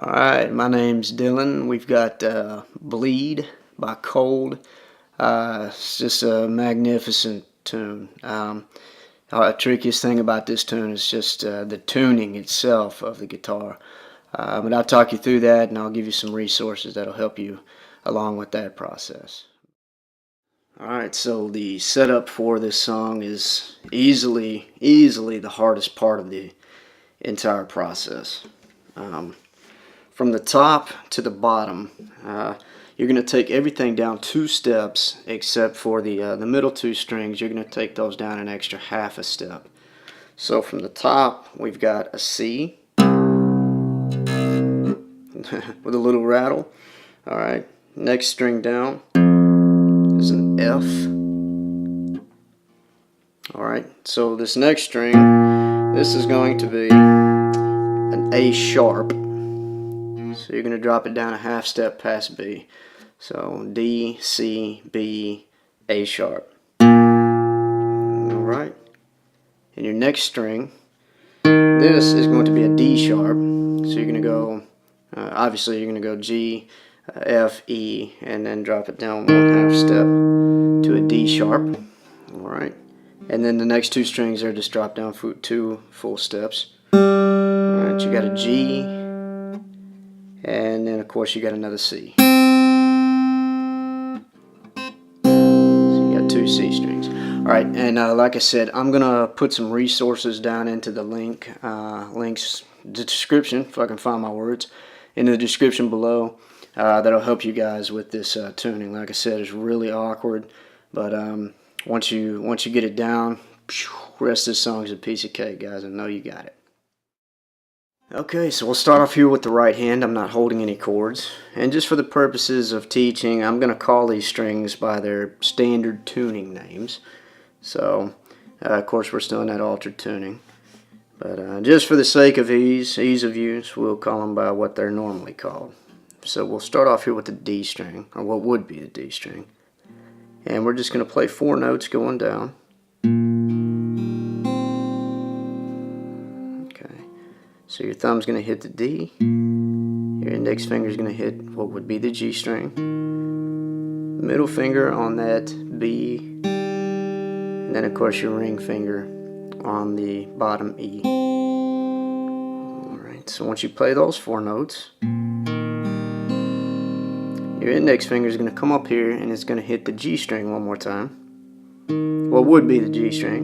Alright, my name's Dylan. We've got Bleed by Cold. It's just a magnificent tune. The trickiest thing about this tune is just the tuning itself of the guitar. But I'll talk you through that, and I'll give you some resources that'll help you along with that process. Alright, so the setup for this song is easily the hardest part of the entire process. From the top to the bottom, you're going to take everything down 2 steps except for the middle 2 strings. You're going to take those down an extra half a step. So from the top, we've got a C with a little rattle. Alright, next string down is an F. Alright, so this next string, this is going to be an A sharp. So you're going to drop it down a half step past B. So D, C, B, A sharp. Alright. And your next string, this is going to be a D sharp. So you're going to go, obviously you're going to go G, F, E, and then drop it down 1/2 step to a D sharp. Alright. And then the next 2 strings are just dropped down for 2 full steps. Alright, you got a G, and then of course you got another C. So you got 2 C strings. Alright, and like I said, I'm gonna put some resources down into the links, the description, if I can find my words, in the description below. That'll help you guys with this tuning. Like I said, it's really awkward, but once you get it down, the rest of the song is a piece of cake, guys. I know you got it. Okay, so we'll start off here with the right hand. I'm not holding any chords. And just for the purposes of teaching, I'm going to call these strings by their standard tuning names. So, of course, we're still in that altered tuning. But just for the sake of ease of use, we'll call them by what they're normally called. So we'll start off here with the D string, or what would be the D string. And we're just going to play 4 notes going down. So your thumb's going to hit the D, your index finger is going to hit what would be the G string, middle finger on that B, and then of course your ring finger on the bottom E. Alright, so once you play those 4 notes, your index finger is going to come up here and it's going to hit the G string one more time, what would be the G string,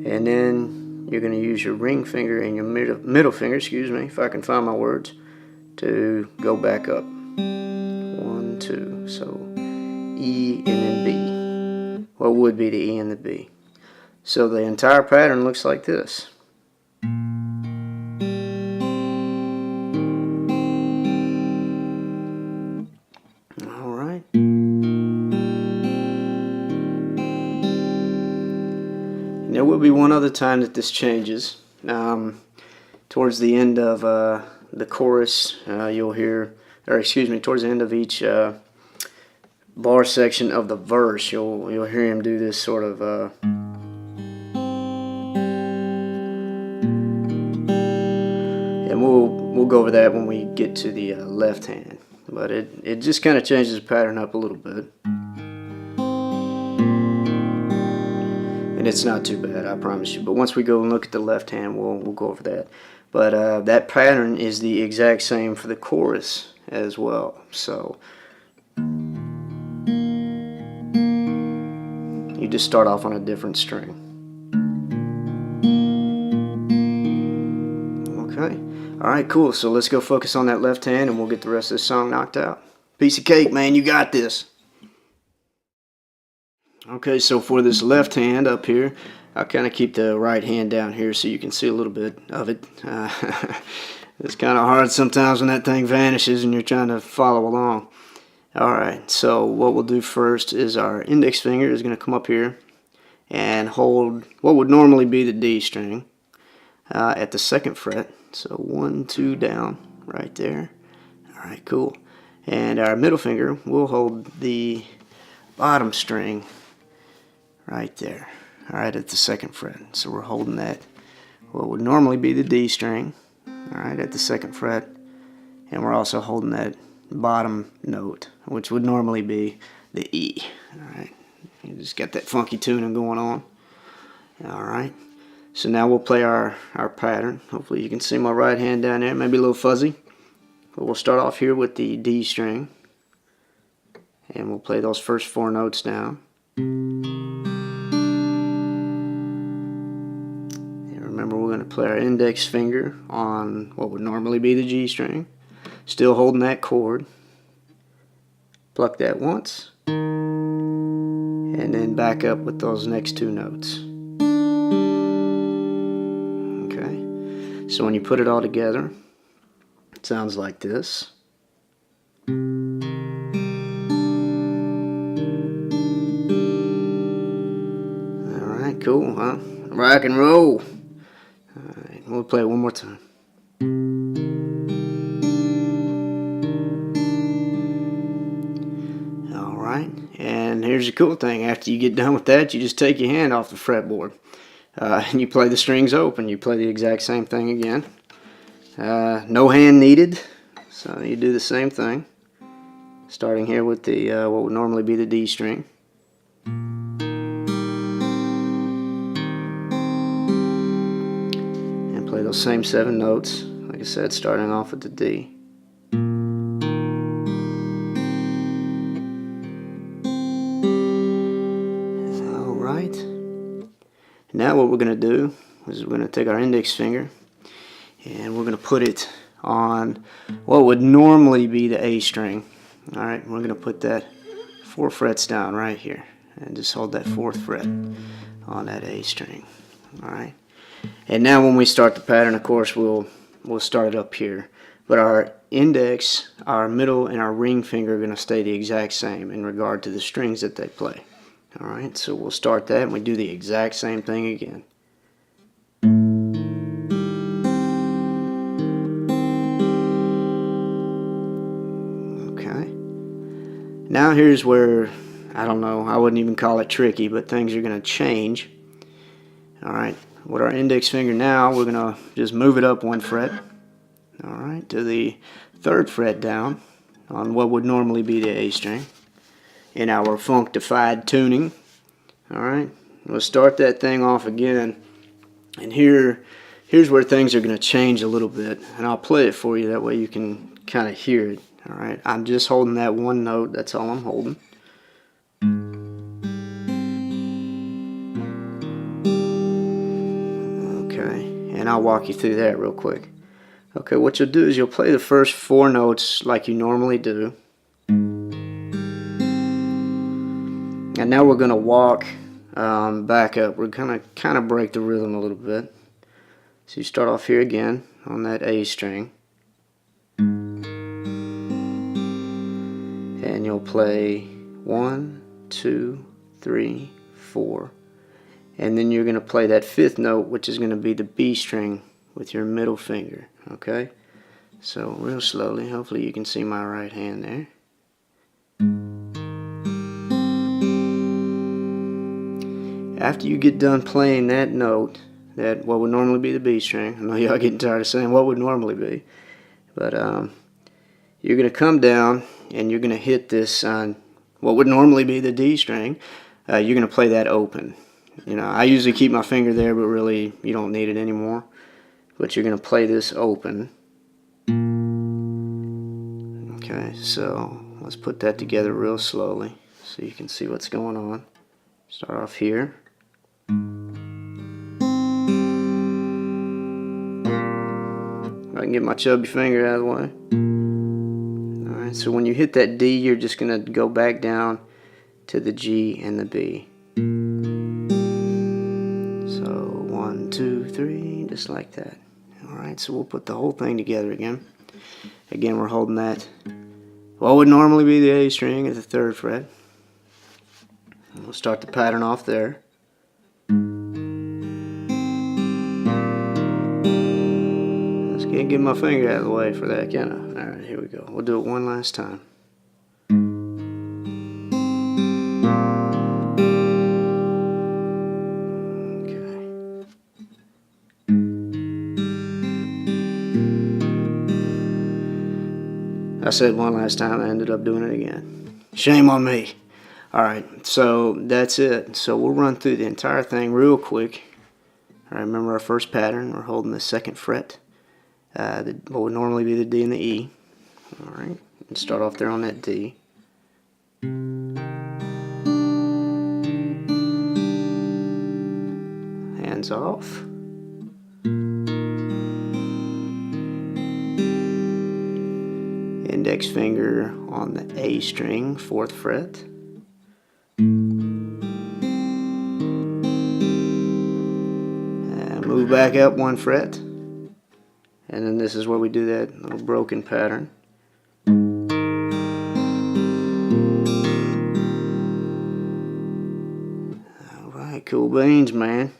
and then you're going to use your ring finger and your middle finger, if I can find my words, to go back up. 1, 2, so E and then B. What would be the E and the B? So the entire pattern looks like this. Alright. There will be one other time that this changes. Towards the end of the chorus, you'll hear, towards the end of each bar section of the verse, you'll hear him do this sort of and we'll go over that when we get to the left hand. But it just kind of changes the pattern up a little bit. And it's not too bad, I promise you. But once we go and look at the left hand, we'll go over that. But that pattern is the exact same for the chorus as well. So you just start off on a different string. Okay. Alright, cool. So let's go focus on that left hand and we'll get the rest of the song knocked out. Piece of cake, man. You got this. Okay, so for this left hand up here, I'll kind of keep the right hand down here so you can see a little bit of it. It's kind of hard sometimes when that thing vanishes and you're trying to follow along. Alright, so what we'll do first is our index finger is going to come up here and hold what would normally be the D string at the 2nd fret. So 1, 2 down right there. Alright, cool. And our middle finger will hold the bottom string right there, alright, at the 2nd fret. So we're holding that, what would normally be the D string, alright, at the 2nd fret. And we're also holding that bottom note, which would normally be the E. Alright, you just got that funky tuning going on. Alright, so now we'll play our pattern. Hopefully you can see my right hand down there, maybe a little fuzzy. But we'll start off here with the D string. And we'll play those first 4 notes down. And remember, we're going to play our index finger on what would normally be the G string. Still holding that chord. Pluck that once. And then back up with those next 2 notes. Okay. So when you put it all together, it sounds like this. Alright, cool, huh? Rock and roll. Alright, we'll play it one more time. Alright, and here's the cool thing. After you get done with that, you just take your hand off the fretboard. And you play the strings open. You play the exact same thing again. No hand needed. So you do the same thing. Starting here with the what would normally be the D string. And play those same 7 notes. Like I said, starting off with the D. Alright. Now what we're going to do is we're going to take our index finger and we're going to put it on what would normally be the A string. Alright, we're going to put that 4 frets down right here and just hold that 4th fret on that A string. Alright, and now when we start the pattern, of course, we'll start it up here. But our index, our middle, and our ring finger are going to stay the exact same in regard to the strings that they play. Alright, so we'll start that and we do the exact same thing again. Okay. Now here's where, I don't know, I wouldn't even call it tricky, but things are going to change. Alright, with our index finger now, we're going to just move it up 1 fret. Alright, to the 3rd fret down on what would normally be the A string in our functified tuning. Alright, we'll start that thing off again, and here's where things are going to change a little bit, and I'll play it for you, that way you can kind of hear it. Alright, I'm just holding that 1 note, that's all I'm holding. Okay, and I'll walk you through that real quick. Okay, what you'll do is you'll play the first 4 notes like you normally do. And now we're going to walk back up. We're going to kind of break the rhythm a little bit. So you start off here again on that A string. And you'll play 1, 2, 3, 4. And then you're going to play that 5th note, which is going to be the B string with your middle finger. Okay? So real slowly. Hopefully you can see my right hand there. After you get done playing that note, that what would normally be the B string, I know y'all getting tired of saying what would normally be, but you're going to come down and you're going to hit this on what would normally be the D string. You're going to play that open. You know, I usually keep my finger there, but really you don't need it anymore. But you're going to play this open. Okay, so let's put that together real slowly so you can see what's going on. Start off here. I can get my chubby finger out of the way. Alright, so when you hit that D, you're just going to go back down to the G and the B. So 1, 2, 3, just like that. Alright, so we'll put the whole thing together again. Again, we're holding that what would normally be the A string at the 3rd fret. And we'll start the pattern off there. Just can't get my finger out of the way for that, can I? Alright, here we go. We'll do it one last time. Okay. I said one last time, I ended up doing it again. Shame on me. Alright, so that's it. So we'll run through the entire thing real quick. Alright, remember our first pattern, we're holding the 2nd fret. What would normally be the D and the E. Alright, and start off there on that D. Hands off. Index finger on the A string, 4th fret. And move back up 1 fret. And then this is where we do that little broken pattern. Alright, cool beans, man.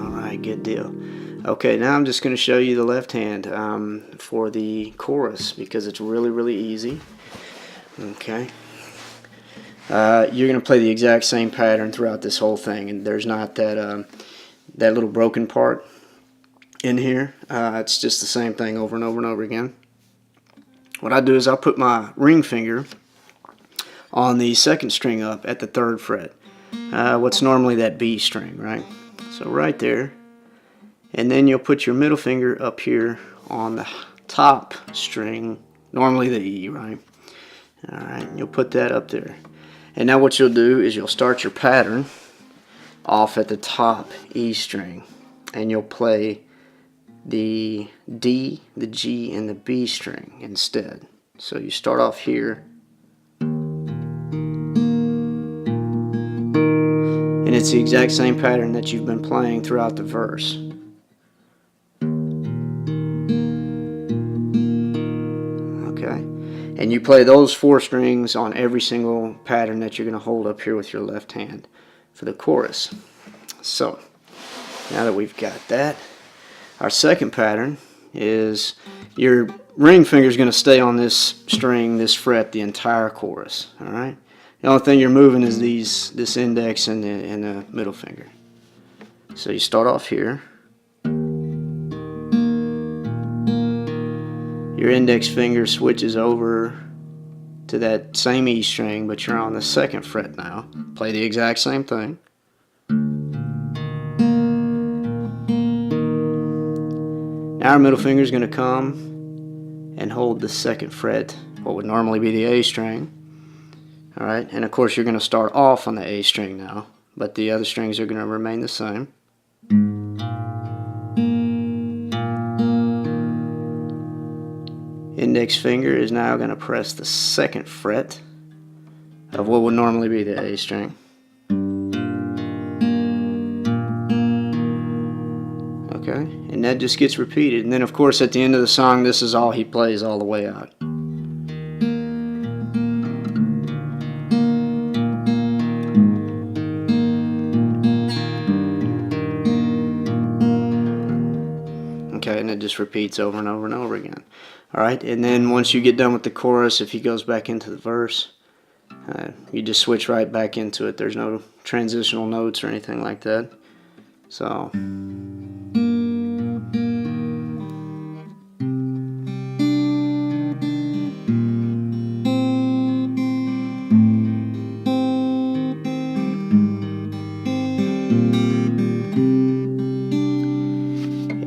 Alright, good deal. Okay, now I'm just going to show you the left hand for the chorus because it's really, really easy. Okay. You're going to play the exact same pattern throughout this whole thing, and there's not that that little broken part in here. It's just the same thing over and over and over again. What I do is I'll put my ring finger on the 2nd string up at the 3rd fret. What's normally that B string, right? So right there. And then you'll put your middle finger up here on the top string, normally the E, right? Alright, you'll put that up there. And now what you'll do is you'll start your pattern off at the top E string. And you'll play the D, the G, and the B string instead. So you start off here. And it's the exact same pattern that you've been playing throughout the verse. And you play those 4 strings on every single pattern that you're going to hold up here with your left hand for the chorus. So, now that we've got that, our second pattern is your ring finger is going to stay on this string, this fret, the entire chorus. Alright? The only thing you're moving is this index and the middle finger. So you start off here. Your index finger switches over to that same E string, but you're on the 2nd fret now. Play the exact same thing. Now our middle finger is going to come and hold the 2nd fret, what would normally be the A string. Alright, and of course you're going to start off on the A string now, but the other strings are going to remain the same. Index finger is now going to press the 2nd fret of what would normally be the A string. Okay, and that just gets repeated. And then of course at the end of the song, this is all he plays all the way out. Okay, and it just repeats over and over and over again. Alright, and then once you get done with the chorus, if he goes back into the verse, you just switch right back into it. There's no transitional notes or anything like that. So,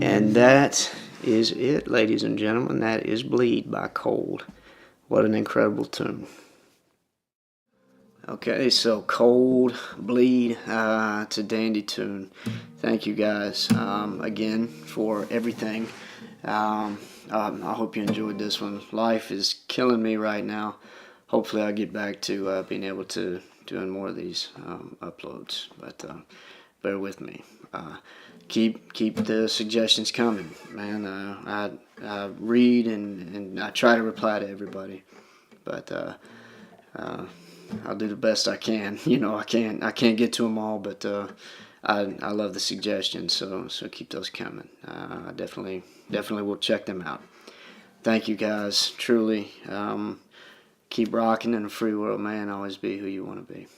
and that is it, ladies and gentlemen. That is Bleed by Cold. What an incredible tune. Okay, so Cold, Bleed, it's a dandy tune. Thank you guys again for everything. I hope you enjoyed this one. Life is killing me right now. Hopefully I'll get back to being able to doing more of these uploads, but bear with me. Keep the suggestions coming, man. I read and I try to reply to everybody, but I'll do the best I can. You know, I can't get to them all, but I love the suggestions, so keep those coming. I definitely will check them out. Thank you guys, truly. Keep rocking in a free world, man. Always be who you want to be.